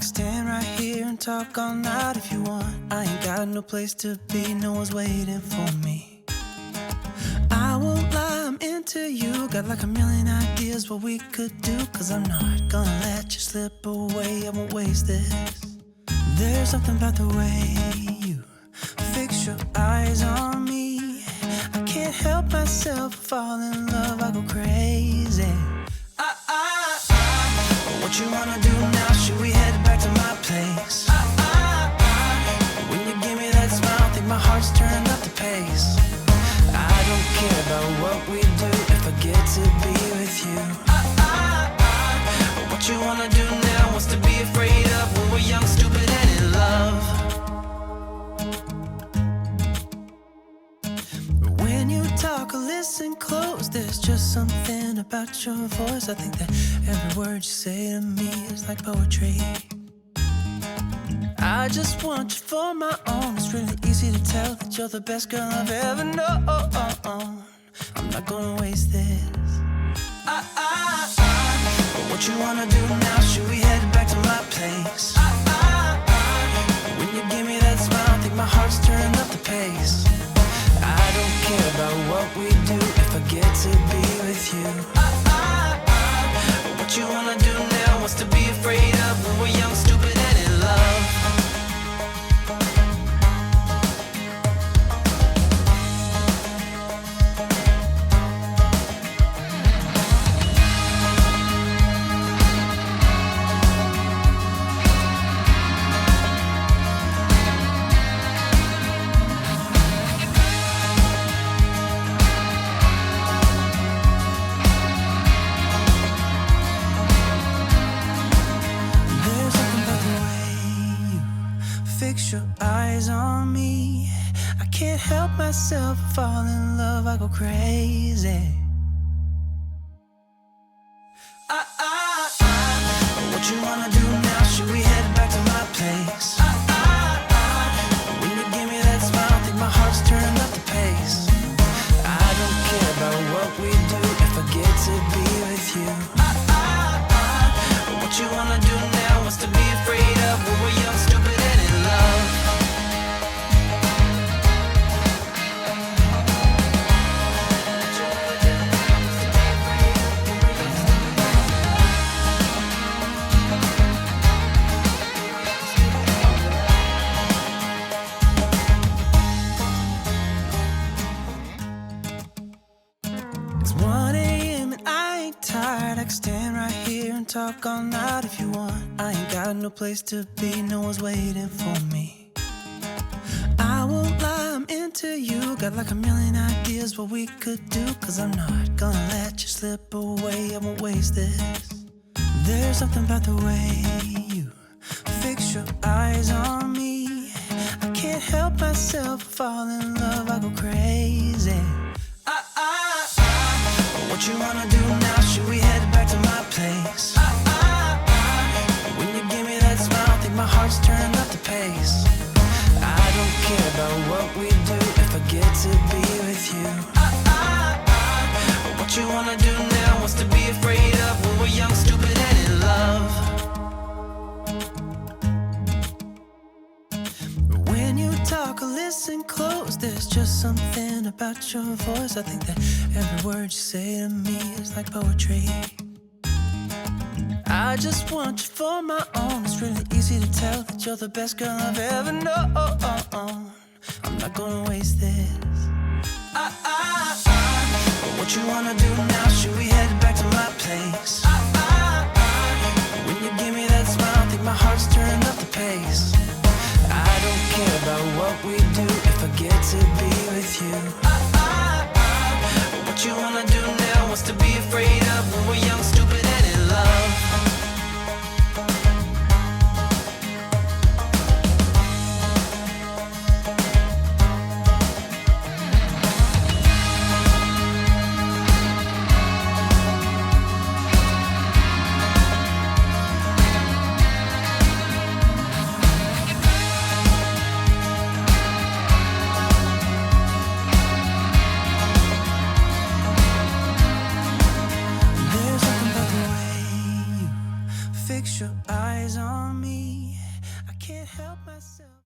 can stand right here and talk all night if you want. I ain't got no place to be, no one's waiting for me. I won't lie, I'm into you. Got like a million ideas what we could do. Cause I'm not gonna let you slip away, I won't waste this. There's something about the way you fix your eyes on me. I can't help myself, fall in love, I go crazy. What you wanna do now? Should we head back to my place? When you give me that smile, I think my heart's turned up the pace. I don't care about what we do if I get to be with you. What you wanna do now? What's to be afraid of when we're young, stupid, and in love? When you talk or listen close, there's just something about your voice. I think that every word you say to me is like poetry. I just want you for my own. It's really easy to tell that you're the best girl I've ever known. I'm not gonna waste this. What you wanna do now? Should we head back to my place? When you give me that smile, I think my heart's turned up the pace. I don't care about what we do if I get to be with you. What you wanna do now? What's to be afraid of when we're young, stupid, and in love? Fix your eyes on me. I can't help myself, fall in love, I go crazy. What you wanna do now? Should we head back to my place? When you give me that smile, I think my heart's turned up the pace. I don't care about what we do if I get to be with you. What you wanna do now? What's to be afraid of when we're young, stupid, and in love? It's 1 a.m. and I ain't tired. I can stand right here and talk all night if you want. I ain't got no place to be, no one's waiting for me. I won't lie, I'm into you. Got like a million ideas what we could do. Cause I'm not gonna let you slip away, I won't waste this. There's something about the way you fix your eyes on me. I can't help myself, fall in love, I go crazy. What you wanna do now? Should we head back to my place? When you give me that smile, I think my heart's turned up the pace. I don't care about what we do if I get to be with you. What you wanna do now? What's to be afraid of when we're young, stupid, and in love? When you talk or listen close, there's just something about your voice. I think that every word you say to me is like poetry. I just want you for my own. It's really easy to tell that you're the best girl I've ever known. I'm not gonna waste this. What you wanna do now? Should we head back to my place? When you give me that smile, I think my heart's turned up the pace. I don't care about what we do if I get to be with you. What you wanna do now? What's to be afraid of when we're young, stupid, and in love? Fix your eyes on me. can't help myself.